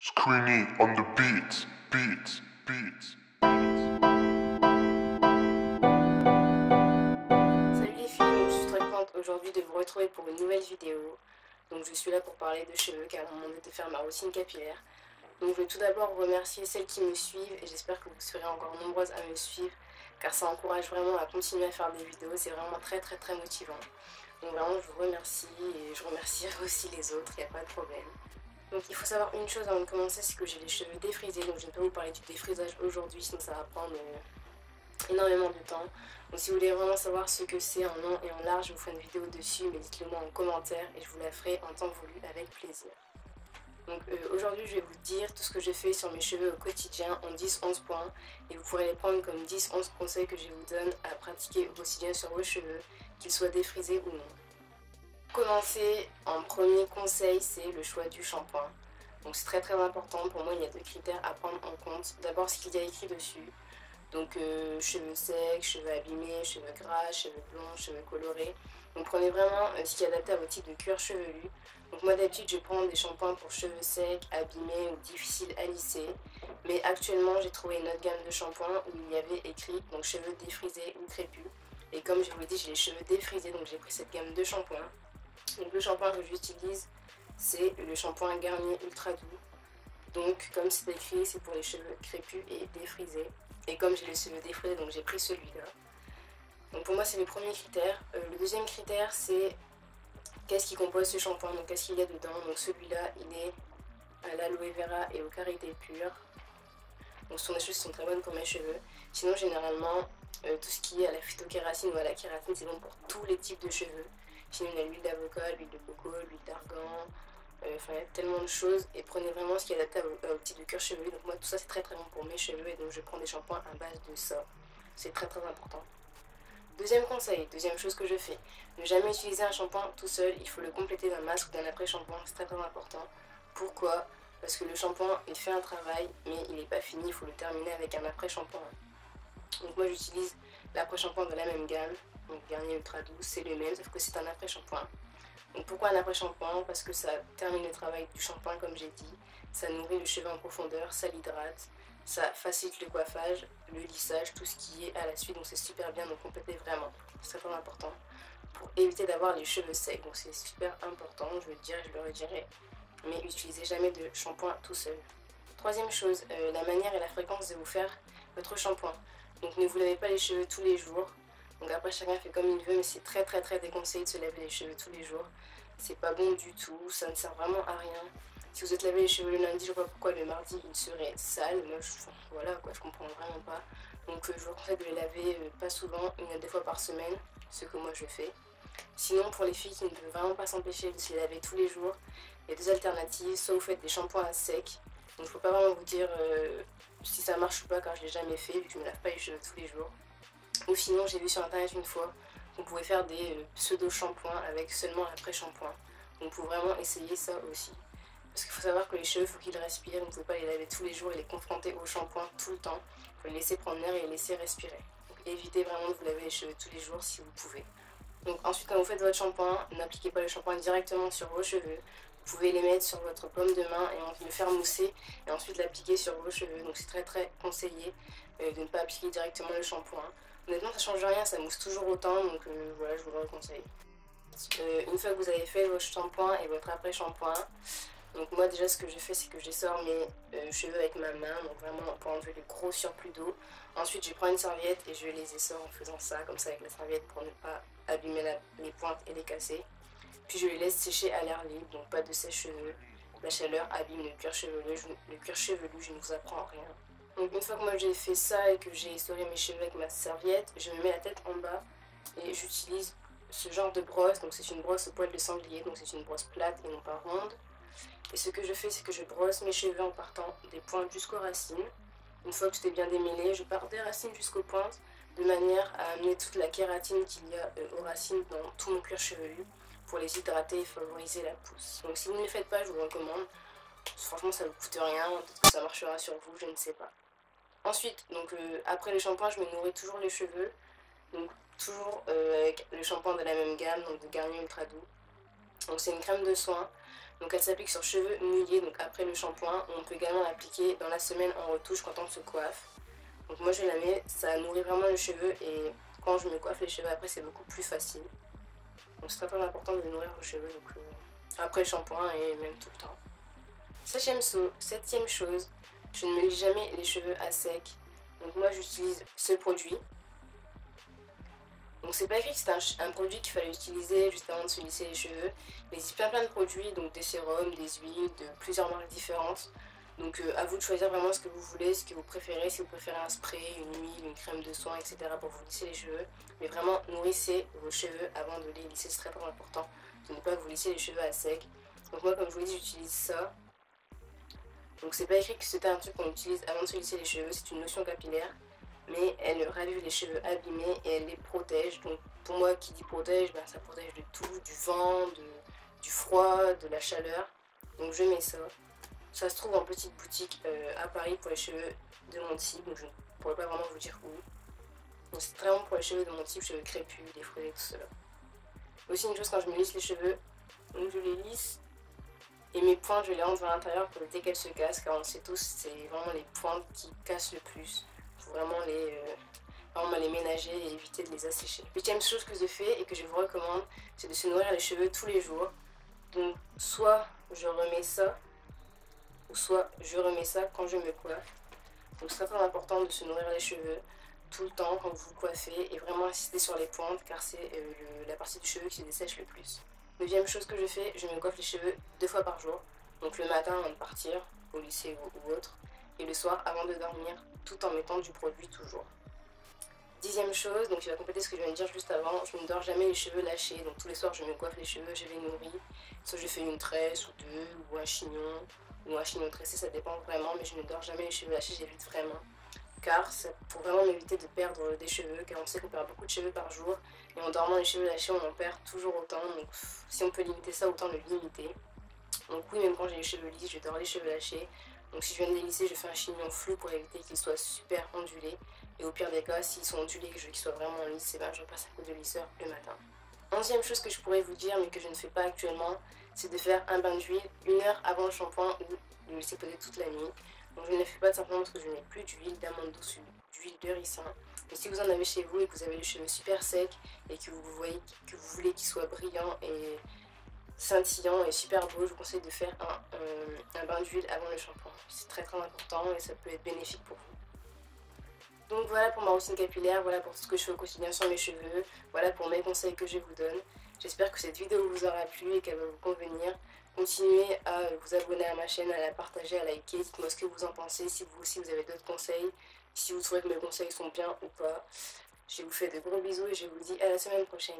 Screeny on the beats. Salut les filles, donc je suis très contente aujourd'hui de vous retrouver pour une nouvelle vidéo. Donc je suis là pour parler de cheveux car on m'a demandé de faire ma routine capillaire. Donc je vais tout d'abord remercier celles qui me suivent et j'espère que vous serez encore nombreuses à me suivre car ça encourage vraiment à continuer à faire des vidéos, c'est vraiment très motivant. Donc vraiment je vous remercie et je remercierai aussi les autres, il n'y a pas de problème. Donc il faut savoir une chose avant de commencer, c'est que j'ai les cheveux défrisés, donc je ne peux pas vous parler du défrisage aujourd'hui, sinon ça va prendre énormément de temps. Donc si vous voulez vraiment savoir ce que c'est en long et en large, je vous ferai une vidéo dessus, mais dites-le moi en commentaire et je vous la ferai en temps voulu avec plaisir. Donc aujourd'hui je vais vous dire tout ce que je fais sur mes cheveux au quotidien en 10-11 points et vous pourrez les prendre comme 10-11 conseils que je vous donne à pratiquer au quotidien sur vos cheveux, qu'ils soient défrisés ou non. Pour commencer, en premier conseil, c'est le choix du shampoing. Donc c'est très important, pour moi il y a deux critères à prendre en compte. D'abord ce qu'il y a écrit dessus. Donc cheveux secs, cheveux abîmés, cheveux gras, cheveux blonds, cheveux colorés. Donc prenez vraiment ce qui est adapté à votre type de cuir chevelu. Donc moi d'habitude je prends des shampoings pour cheveux secs, abîmés ou difficiles à lisser. Mais actuellement j'ai trouvé une autre gamme de shampoings où il y avait écrit donc cheveux défrisés ou crépus. Et comme je vous l'ai dit, j'ai les cheveux défrisés, donc j'ai pris cette gamme de shampoings. Donc le shampoing que j'utilise, c'est le shampoing Garnier Ultra Doux. Donc comme c'est écrit, c'est pour les cheveux crépus et défrisés. Et comme j'ai les cheveux défrisés, donc j'ai pris celui-là. Donc pour moi c'est le premier critère. Le deuxième critère c'est qu'est-ce qui compose ce shampoing, donc qu'est-ce qu'il y a dedans. Donc celui-là il est à l'aloe vera et aux karité pures. Donc ce sont des choses qui sont très bonnes pour mes cheveux. Sinon généralement tout ce qui est à la phytokératine ou à la kératine c'est bon pour tous les types de cheveux. Sinon il y a l'huile d'avocat, l'huile de coco, l'huile d'argan. Enfin, il y a tellement de choses et prenez vraiment ce qui est adapté à vos types de cuir chevelu. Donc moi tout ça c'est très bon pour mes cheveux et donc je prends des shampoings à base de ça. C'est très important. Deuxième conseil, deuxième chose que je fais, ne jamais utiliser un shampoing tout seul, il faut le compléter d'un masque ou d'un après-shampoing, c'est très important. Pourquoi? Parce que le shampoing il fait un travail mais il n'est pas fini, il faut le terminer avec un après-shampoing. Donc moi j'utilise l'après-shampoing de la même gamme, donc Garnier Ultra Doux, c'est le même sauf que c'est un après-shampoing. Donc pourquoi un après-shampoing? Parce que ça termine le travail du shampoing comme j'ai dit, ça nourrit le cheveu en profondeur, ça l'hydrate, ça facilite le coiffage, le lissage, tout ce qui est à la suite, donc c'est super bien, donc complétez vraiment, c'est très important pour éviter d'avoir les cheveux secs, donc c'est super important, je le dirai, je le redirai, mais utilisez jamais de shampoing tout seul. Troisième chose, la manière et la fréquence de vous faire votre shampoing. Donc ne vous lavez pas les cheveux tous les jours. Donc après chacun fait comme il veut, mais c'est très déconseillé de se laver les cheveux tous les jours. C'est pas bon du tout, ça ne sert vraiment à rien. Si vous êtes lavé les cheveux le lundi, je vois pas pourquoi le mardi il serait sale. Moi voilà quoi, je comprends vraiment pas. Donc je vous conseille de les laver pas souvent, une à deux fois par semaine, ce que moi je fais. Sinon pour les filles qui ne peuvent vraiment pas s'empêcher de se les laver tous les jours, il y a deux alternatives, soit vous faites des shampoings à sec. Donc je peux pas vraiment vous dire si ça marche ou pas car je l'ai jamais fait vu que je me lave pas les cheveux tous les jours. Ou sinon j'ai vu sur internet une fois qu'on pouvait faire des pseudo shampoings avec seulement l'après-shampoing. Donc il faut vraiment essayer ça aussi. Parce qu'il faut savoir que les cheveux, il faut qu'ils respirent, vous ne pouvez pas les laver tous les jours et les confronter au shampoing tout le temps. Il faut les laisser prendre l'air et les laisser respirer. Donc évitez vraiment de vous laver les cheveux tous les jours si vous pouvez. Donc ensuite quand vous faites votre shampoing, n'appliquez pas le shampoing directement sur vos cheveux. Vous pouvez les mettre sur votre paume de main et le faire mousser et ensuite l'appliquer sur vos cheveux. Donc c'est très conseillé de ne pas appliquer directement le shampoing. Honnêtement ça change rien, ça mousse toujours autant, donc voilà, je vous le conseille. Une fois que vous avez fait votre shampoing et votre après-shampoing, donc moi déjà ce que je fais c'est que j'essore mes cheveux avec ma main, donc vraiment pour enlever le gros surplus d'eau. Ensuite je prends une serviette et je les essore en faisant ça, comme ça avec la serviette pour ne pas abîmer les pointes et les casser. Puis je les laisse sécher à l'air libre, donc pas de sèche-cheveux. La chaleur abîme le cuir chevelu, je ne vous apprends rien. Donc une fois que moi j'ai fait ça et que j'ai essoré mes cheveux avec ma serviette, je me mets la tête en bas et j'utilise ce genre de brosse. Donc c'est une brosse au poil de sanglier, donc c'est une brosse plate et non pas ronde. Et ce que je fais c'est que je brosse mes cheveux en partant des pointes jusqu'aux racines. Une fois que tout est bien démêlé, je pars des racines jusqu'aux pointes de manière à amener toute la kératine qu'il y a aux racines dans tout mon cuir chevelu pour les hydrater et favoriser la pousse. Donc si vous ne le faites pas, je vous recommande. Franchement ça ne vous coûte rien, peut-être que ça marchera sur vous, je ne sais pas. Ensuite, donc après le shampoing, je me nourris toujours les cheveux. Donc toujours avec le shampoing de la même gamme, donc de Garnier Ultra Doux. Donc c'est une crème de soin. Donc elle s'applique sur cheveux mouillés, donc après le shampoing. On peut également l'appliquer dans la semaine en retouche quand on se coiffe. Donc moi je la mets, ça nourrit vraiment les cheveux et quand je me coiffe les cheveux après c'est beaucoup plus facile. Donc c'est très important de nourrir vos cheveux donc, après le shampoing et même tout le temps. Septième chose, je ne me lisse jamais les cheveux à sec. Donc moi j'utilise ce produit. Donc c'est pas écrit que c'est un produit qu'il fallait utiliser juste avant de se lisser les cheveux. Il existe plein de produits, donc des sérums, des huiles, de plusieurs marques différentes. Donc à vous de choisir vraiment ce que vous voulez, ce que vous préférez, si vous préférez un spray, une huile, une crème de soin, etc. pour vous lisser les cheveux. Mais vraiment nourrissez vos cheveux avant de les lisser, c'est très important de ne pas vous lisser les cheveux à sec. Donc moi comme je vous l'ai dit j'utilise ça. Donc c'est pas écrit que c'était un truc qu'on utilise avant de se lisser les cheveux, c'est une lotion capillaire. Mais elle ravive les cheveux abîmés et elle les protège. Donc pour moi qui dit protège, ben, ça protège de tout, du vent, du froid, de la chaleur. Donc je mets ça. Ça se trouve en petite boutique à Paris pour les cheveux de mon type, donc je ne pourrais pas vraiment vous dire où. Donc c'est vraiment pour les cheveux de mon type, cheveux crépus, défrisés, tout cela. Aussi une chose quand je me lisse les cheveux, donc je les lisse et mes pointes je les rentre vers l'intérieur pour éviter qu'elles se cassent, car on le sait tous, c'est vraiment les pointes qui cassent le plus. Il faut vraiment les ménager et éviter de les assécher. Huitième chose que je fais et que je vous recommande, c'est de se nourrir les cheveux tous les jours. Donc soit je remets ça, ou soit je remets ça quand je me coiffe. Donc c'est très important de se nourrir les cheveux tout le temps quand vous vous coiffez et vraiment insister sur les pointes car c'est la partie du cheveu qui se dessèche le plus. Neuvième chose que je fais, je me coiffe les cheveux 2 fois par jour. Donc le matin avant de partir au lycée ou autre et le soir avant de dormir tout en mettant du produit toujours. Dixième chose, donc il va compléter ce que je viens de dire juste avant, je ne dors jamais les cheveux lâchés, donc tous les soirs je me coiffe les cheveux, je les nourris, soit je fais une tresse ou deux, ou un chignon tressé, ça dépend vraiment, mais je ne dors jamais les cheveux lâchés, j'évite vraiment, car c'est pour vraiment m'éviter de perdre des cheveux, car on sait qu'on perd beaucoup de cheveux par jour, et en dormant les cheveux lâchés on en perd toujours autant, donc si on peut limiter ça, autant le limiter. Donc oui, même quand j'ai les cheveux lisses, je dors les cheveux lâchés. Donc si je viens de les lisser, je fais un chignon flou pour éviter qu'ils soient super ondulés. Et au pire des cas, s'ils sont ondulés et que je veux qu'ils soient vraiment lisses, ben, je repasse un coup de lisseur le matin. Onzième chose que je pourrais vous dire, mais que je ne fais pas actuellement, c'est de faire un bain d'huile 1 heure avant le shampoing ou de le laisser poser toute la nuit. Donc je ne le fais pas simplement parce que je n'ai plus d'huile d'amande douce, d'huile de ricin. Mais si vous en avez chez vous et que vous avez les cheveux super secs et que vous voulez qu'ils soient brillants et scintillant et super beau, je vous conseille de faire un bain d'huile avant le shampoing. C'est très important et ça peut être bénéfique pour vous. Donc voilà pour ma routine capillaire, voilà pour tout ce que je fais au quotidien sur mes cheveux, voilà pour mes conseils que je vous donne. J'espère que cette vidéo vous aura plu et qu'elle va vous convenir. Continuez à vous abonner à ma chaîne, à la partager, à liker, dites-moi ce que vous en pensez, si vous aussi vous avez d'autres conseils, si vous trouvez que mes conseils sont bien ou pas. Je vous fais de gros bisous et je vous dis à la semaine prochaine.